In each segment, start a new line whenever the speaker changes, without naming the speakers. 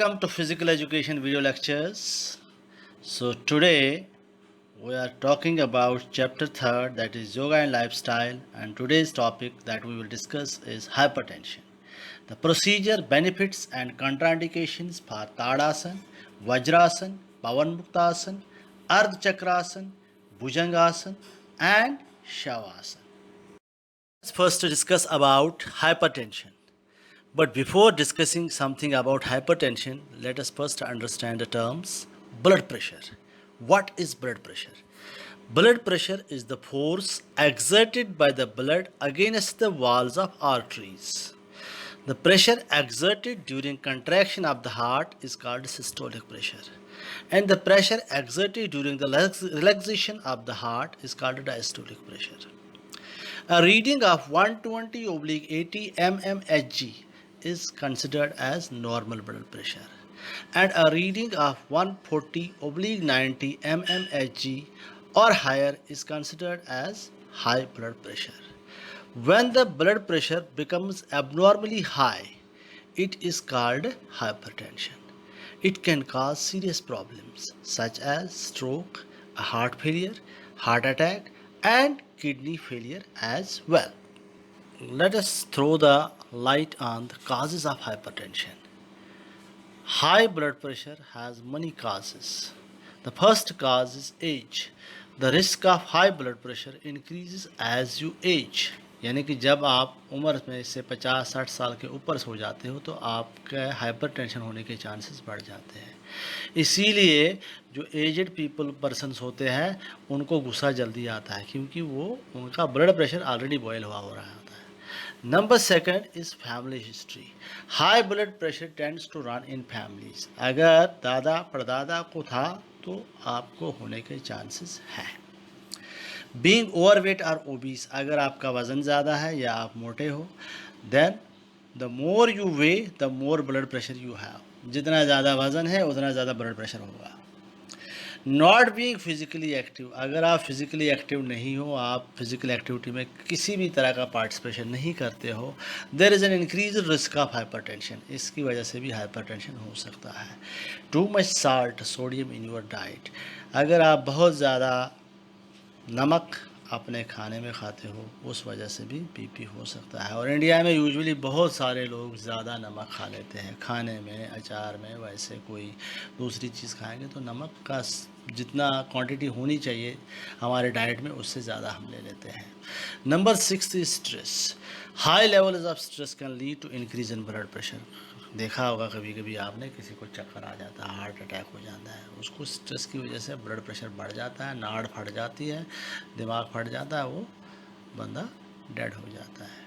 Welcome to Physical Education video lectures. So today we are talking about chapter 3rd, that is Yoga and Lifestyle, and today's topic that we will discuss is hypertension. The procedure, benefits and contraindications for Tadasana, Vajrasana, Pavan Muktasana, Ardha Chakrasana, Bhujangasana and Shavasana. Let's first discuss about hypertension. But before discussing something about hypertension, let us first understand the terms blood pressure. What is blood pressure? Blood pressure is the force exerted by the blood against the walls of arteries. The pressure exerted during contraction of the heart is called systolic pressure, and the pressure exerted during the relaxation of the heart is called diastolic pressure. A reading of 120/80 mmHg is considered as normal blood pressure, and a reading of 140/90 mmHg or higher is considered as high blood pressure. When the blood pressure becomes abnormally high, it is called hypertension. It can cause serious problems such as stroke, a heart failure, heart attack, and kidney failure as well. Let us throw the light on the causes of hypertension. High blood pressure has many causes. The first cause is age. The risk of high blood pressure increases as you age. यानी कि जब आप उम्र में से 50-60 साल के ऊपर हो जाते हो तो आपका हाइपरटेंशन होने के चांसेस बढ़ जाते हैं. इसीलिए जो एजड पर्सन्स होते हैं उनको गुस्सा जल्दी आता है, क्योंकि वो उनका ब्लड प्रेशर ऑलरेडी बॉयल हुआ हो रहा होता है. Number second is family history. High blood pressure tends to run in families. अगर दादा परदादा को था तो आपको होने के चांसेस हैं. Being overweight or obese, अगर आपका वज़न ज़्यादा है या आप मोटे हो, then the more you weigh, the more blood pressure you have. जितना ज़्यादा वज़न है उतना ज़्यादा ब्लड प्रेशर होगा. नॉट बीइंग फिजिकली एक्टिव, अगर आप फिजिकली एक्टिव नहीं हो, आप फिजिकल एक्टिविटी में किसी भी तरह का पार्टिसिपेशन नहीं करते हो, there is an increase risk of hypertension. इसकी वजह से भी हाइपरटेंशन हो सकता है. Too much salt, sodium in your diet, अगर आप बहुत ज़्यादा नमक अपने खाने में खाते हो उस वजह से भी बीपी हो सकता है. और इंडिया में यूजुअली बहुत सारे लोग ज़्यादा नमक खा लेते हैं खाने में, अचार में, वैसे कोई दूसरी चीज़ खाएंगे तो नमक का जितना क्वांटिटी होनी चाहिए हमारे डाइट में उससे ज़्यादा हम ले लेते हैं. Number 6 is stress. High levels of stress can lead to increase in blood pressure. देखा होगा कभी कभी आपने, किसी को चक्कर आ जाता है, हार्ट अटैक हो जाता है, उसको स्ट्रेस की वजह से ब्लड प्रेशर बढ़ जाता है, नाड़ फट जाती है, दिमाग फट जाता है, वो बंदा डेड हो जाता है.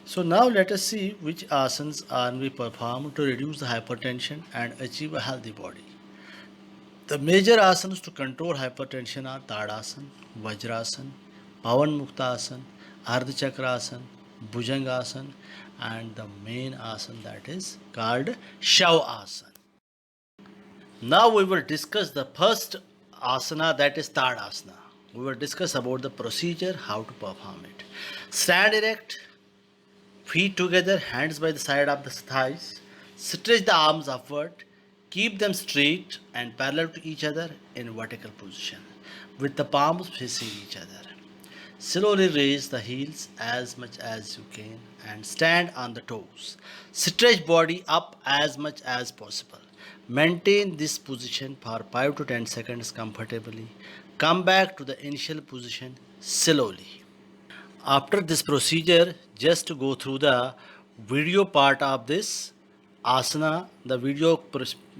So now let us see which asanas are we perform to reduce the hypertension and achieve a healthy body. The major asanas to control hypertension are Tadasana, Vajrasana, Pavan Muktasana, Ardha Chakrasana, Bhujangasana, and the main asana that is called Shavasana. Now we will discuss the first asana, that is Tadasana. We will discuss about the procedure, how to perform it. Stand erect, feet together, hands by the side of the thighs. Stretch the arms upward. Keep them straight and parallel to each other in vertical position with the palms facing each other. Slowly raise the heels as much as you can and stand on the toes. Stretch body up as much as possible. Maintain this position for 5 to 10 seconds comfortably. Come back to the initial position slowly. After this procedure, just go through the video part of this asana, the video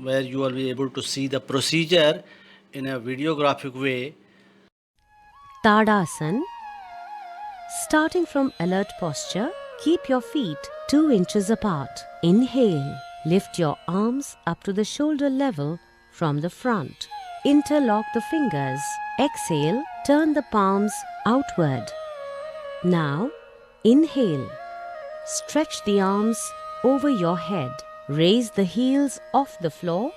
where you will be able to see the procedure in a videographic way.
Tadasana. Starting from alert posture, keep your feet 2 inches apart. Inhale. Lift your arms up to the shoulder level from the front. Interlock the fingers. Exhale. Turn the palms outward. Now, inhale. Stretch the arms over your head. Raise the heels off the floor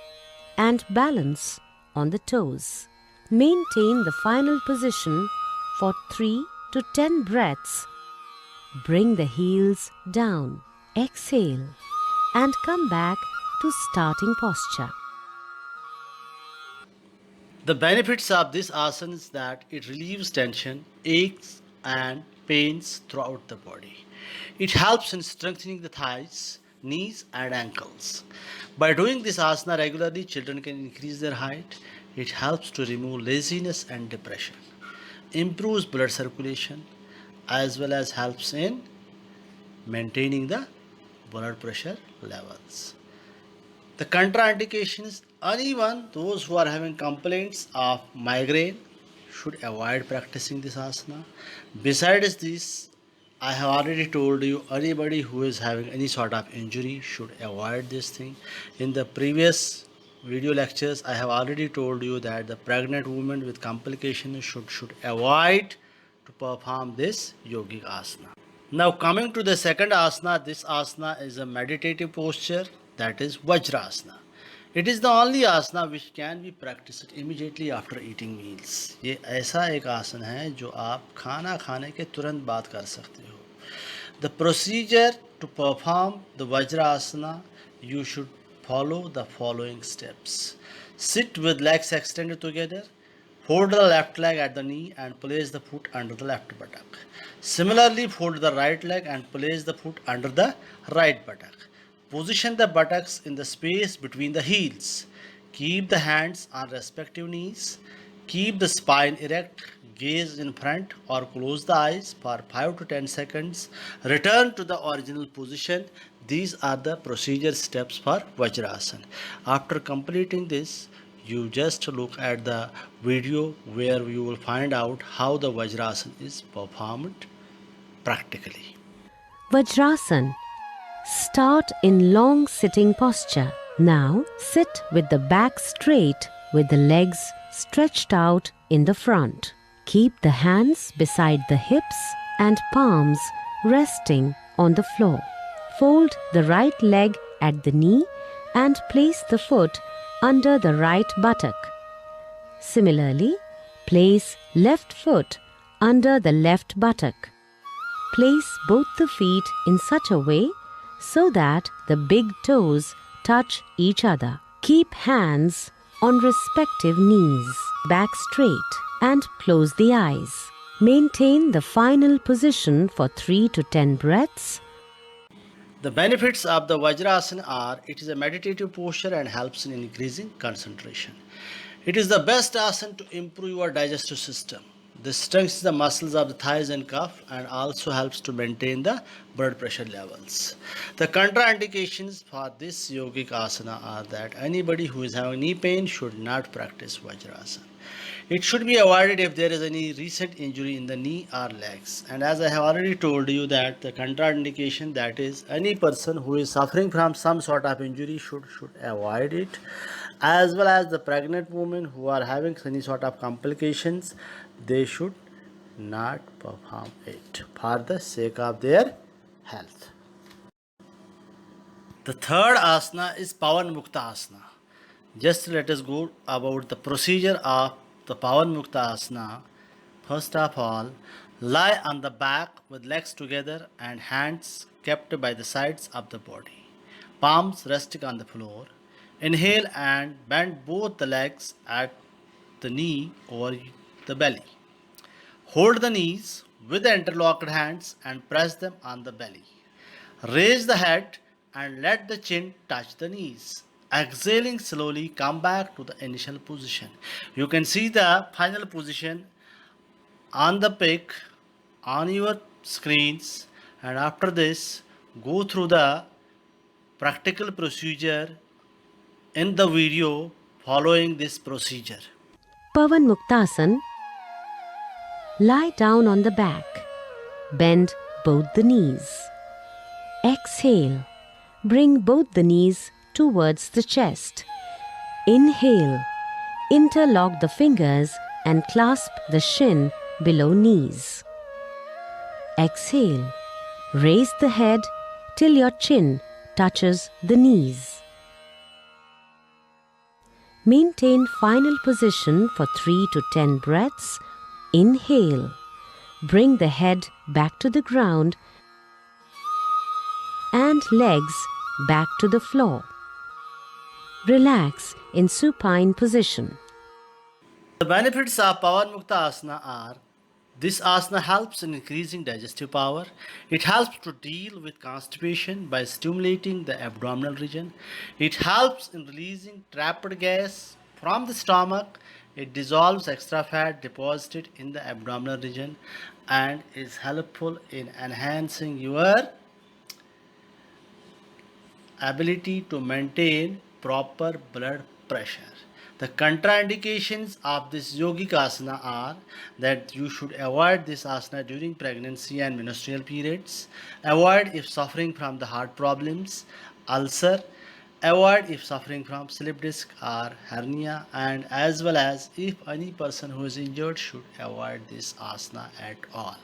and balance on the toes. Maintain the final position for 3 to 10 breaths. Bring the heels down. Exhale and come back to starting posture.
The benefits of this asana is that it relieves tension, aches, and pains throughout the body. It helps in strengthening the thighs, knees, and ankles. By doing this asana regularly, children can increase their height. It helps to remove laziness and depression, improves blood circulation, as well as helps in maintaining the blood pressure levels. The contraindications: anyone those who are having complaints of migraine should avoid practicing this asana. Besides this, I have already told you anybody who is having any sort of injury should avoid this thing. In the previous video lectures, I have already told you that the pregnant woman with complications should avoid to perform this yogic asana. Now coming to the second asana, this asana is a meditative posture, that is Vajrasana. It is the only asana which can be practiced immediately after eating meals. ये ऐसा एक आसन है जो आप खाना खाने के तुरंत बाद कर सकते हो. The procedure to perform the Vajrasana, you should follow the following steps. Sit with legs extended together. Fold the left leg at the knee and place the foot under the left buttock. Similarly, fold the right leg and place the foot under the right buttock. Position the buttocks in the space between the heels. Keep the hands on respective knees. Keep the spine erect. Gaze in front or close the eyes for 5 to 10 seconds. Return to the original position. These are the procedure steps for Vajrasana. After completing this, you just look at the video where you will find out how the Vajrasana is performed practically.
Vajrasana. Start in long sitting posture. Now sit with the back straight with the legs stretched out in the front. Keep the hands beside the hips and palms resting on the floor. Fold the right leg at the knee and place the foot under the right buttock. Similarly, place left foot under the left buttock. Place both the feet in such a way so that the big toes touch each other. Keep hands on respective knees, back straight, and close the eyes. Maintain the final position for 3 to 10 breaths.
The benefits of the Vajrasana are: it is a meditative posture and helps in increasing concentration. It is the best asana to improve your digestive system. This strengthens the muscles of the thighs and calf and also helps to maintain the blood pressure levels. The contraindications for this yogic asana are that anybody who is having knee pain should not practice Vajrasana. It should be avoided if there is any recent injury in the knee or legs. And as I have already told you that the contraindication, that is any person who is suffering from some sort of injury should avoid it, as well as the pregnant women who are having any sort of complications, they should not perform it for the sake of their health. The third asana is Pavan Mukta Asana. Just let us go about the procedure of the Pavan Mukta Asana. First of all, lie on the back with legs together and hands kept by the sides of the body. Palms resting on the floor. Inhale and bend both the legs at the knee or the belly. Hold the knees with the interlocked hands and press them on the belly. Raise the head and let the chin touch the knees. Exhaling slowly, come back to the initial position. You can see the final position on the pic on your screens, and after this go through the practical procedure in the video following this procedure.
Pavan Muktasana. Lie down on the back. Bend both the knees. Exhale. Bring both the knees towards the chest. Inhale. Interlock the fingers and clasp the shin below knees. Exhale. Raise the head till your chin touches the knees. Maintain final position for 3 to 10 breaths. Inhale. Bring the head back to the ground and legs back to the floor. Relax in supine position.
The benefits of Pawan Mukta Asana are: this asana helps in increasing digestive power. It helps to deal with constipation by stimulating the abdominal region. It helps in releasing trapped gas from the stomach. It dissolves extra fat deposited in the abdominal region and is helpful in enhancing your ability to maintain proper blood pressure. The contraindications of this yogic asana are that you should avoid this asana during pregnancy and menstrual periods, avoid if suffering from the heart problems, ulcer, avoid if suffering from slip disc or hernia, and as well as if any person who is injured should avoid this asana at all.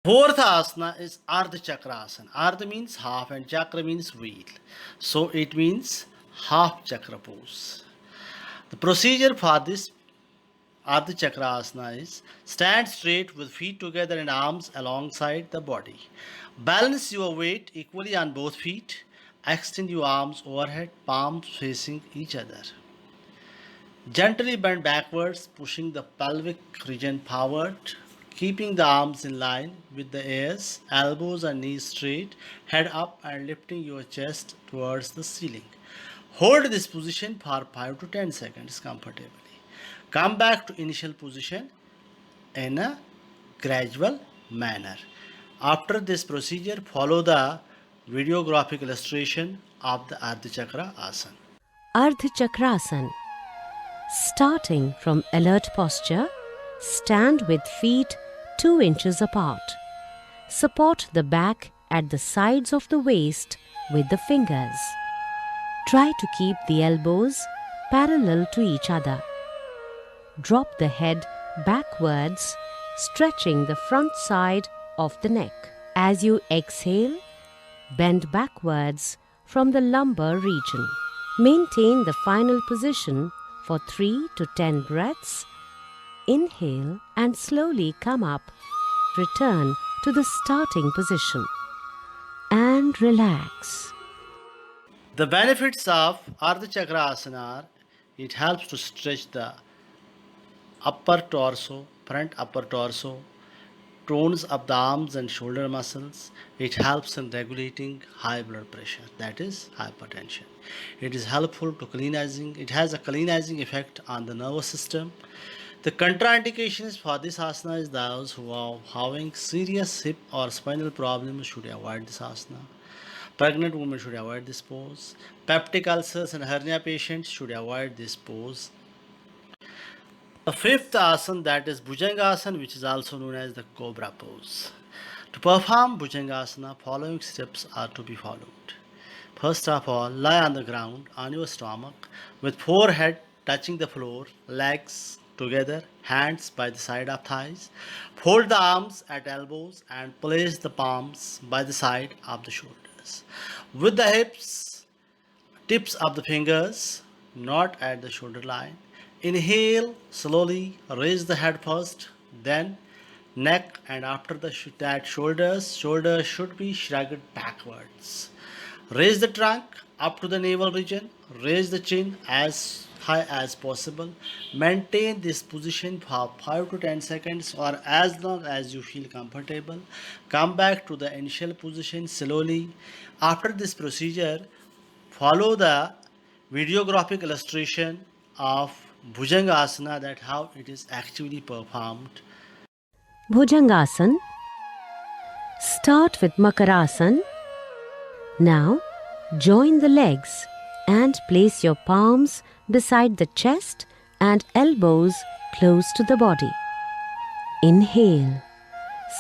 Fourth asana is Ardha Chakra Asana. Ardha means half and Chakra means wheel. So it means half chakra pose. The procedure for this Ardha Chakra Asana is: stand straight with feet together and arms alongside the body. Balance your weight equally on both feet. Extend your arms overhead, palms facing each other. Gently bend backwards, pushing the pelvic region forward, keeping the arms in line with the ears, elbows and knees straight, head up and lifting your chest towards the ceiling. Hold this position for 5 to 10 seconds comfortably. Come back to initial position in a gradual manner. After this procedure, follow the videographic illustration of the Ardha Chakra Asana.
Ardha Chakrasana. Starting from alert posture, stand with feet 2 inches apart. Support the back at the sides of the waist with the fingers. Try to keep the elbows parallel to each other. Drop the head backwards, stretching the front side of the neck. As you exhale, bend backwards from the lumbar region. Maintain the final position for 3 to 10 breaths. Inhale and slowly come up. Return to the starting position and relax.
The benefits of Ardha Chakra Asana are: it helps to stretch the upper torso, front upper torso, tones up the arms and shoulder muscles. It helps in regulating high blood pressure, that is hypertension. It is helpful to cleansing. It has a cleansing effect on the nervous system. The contraindications for this asana is those who are having serious hip or spinal problems should avoid this asana. Pregnant women should avoid this pose. Peptic ulcers and hernia patients should avoid this pose. The fifth asana, that is Bhujangasana, which is also known as the cobra pose. To perform Bhujangasana, following steps are to be followed. First of all, lie on the ground on your stomach with forehead touching the floor, legs together, hands by the side of thighs. Fold the arms at elbows and place the palms by the side of the shoulders. With the hips, tips of the fingers, not at the shoulder line. Inhale slowly, raise the head first, then neck, and after that shoulders. Shoulders should be shrugged backwards. Raise the trunk up to the navel region. Raise the chin as high as possible. Maintain this position for 5 to 10 seconds or as long as you feel comfortable. Come back to the initial position slowly. After this procedure, follow the videographic illustration of Bhujangasana, that how it is actually performed.
Bhujangasana. Start with Makarasana. Now, join the legs and place your palms beside the chest and elbows close to the body. Inhale.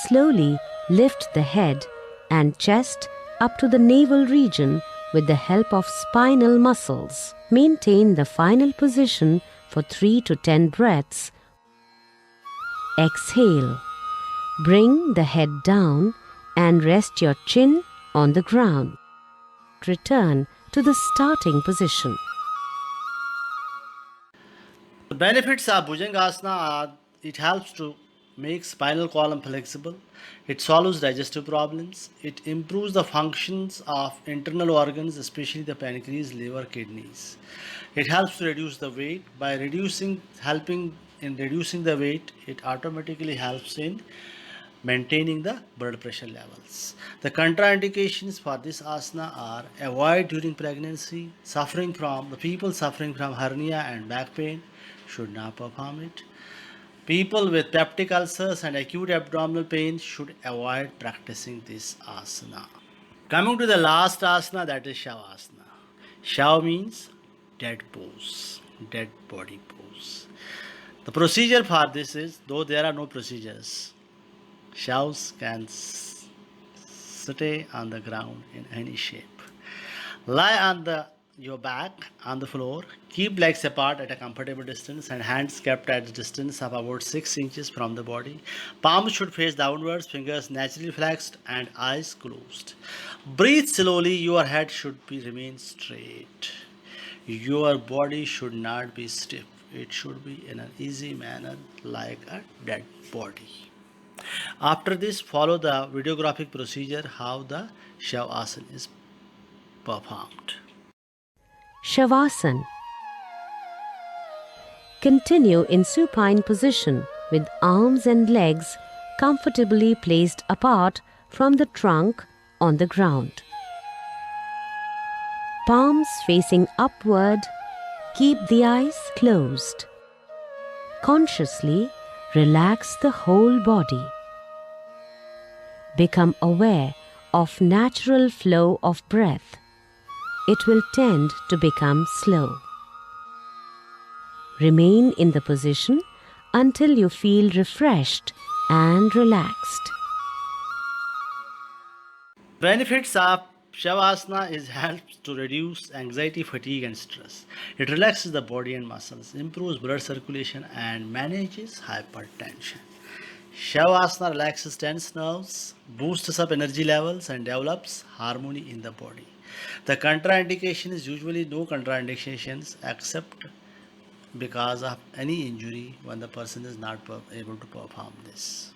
Slowly lift the head and chest up to the navel region with the help of spinal muscles. Maintain the final position for 3 to 10 breaths. Exhale. Bring the head down and rest your chin on the ground. Return to the starting position.
The benefits of Bhujangasana are: it helps to makes spinal column flexible. It solves digestive problems. It improves the functions of internal organs, especially the pancreas, liver, kidneys. It helps to reduce the weight. By helping in reducing the weight, it automatically helps in maintaining the blood pressure levels. The contraindications for this asana are: avoid during pregnancy, the people suffering from hernia and back pain should not perform it. People with peptic ulcers and acute abdominal pain should avoid practicing this asana. Coming to the last asana, that is Shavasana. Shav means dead pose, dead body pose. The procedure for this is, though there are no procedures, Shavs can stay on the ground in any shape. Lie on your back on the floor. Keep legs apart at a comfortable distance and hands kept at a distance of about 6 inches from the body. Palms should face downwards, fingers naturally flexed and eyes closed. Breathe slowly. Your head should remain straight. Your body should not be stiff. It should be in an easy manner like a dead body. After this, follow the videographic procedure how the Shavasana is performed.
Shavasana. Continue in supine position with arms and legs comfortably placed apart from the trunk on the ground. Palms facing upward. Keep the eyes closed. Consciously relax the whole body. Become aware of natural flow of breath. It will tend to become slow. Remain in the position until you feel refreshed and relaxed.
Benefits of Shavasana is helps to reduce anxiety, fatigue and stress. It relaxes the body and muscles, improves blood circulation and manages hypertension. Shavasana relaxes tense nerves, boosts up energy levels and develops harmony in the body. The contraindication is usually no contraindications except because of any injury when the person is not able to perform this.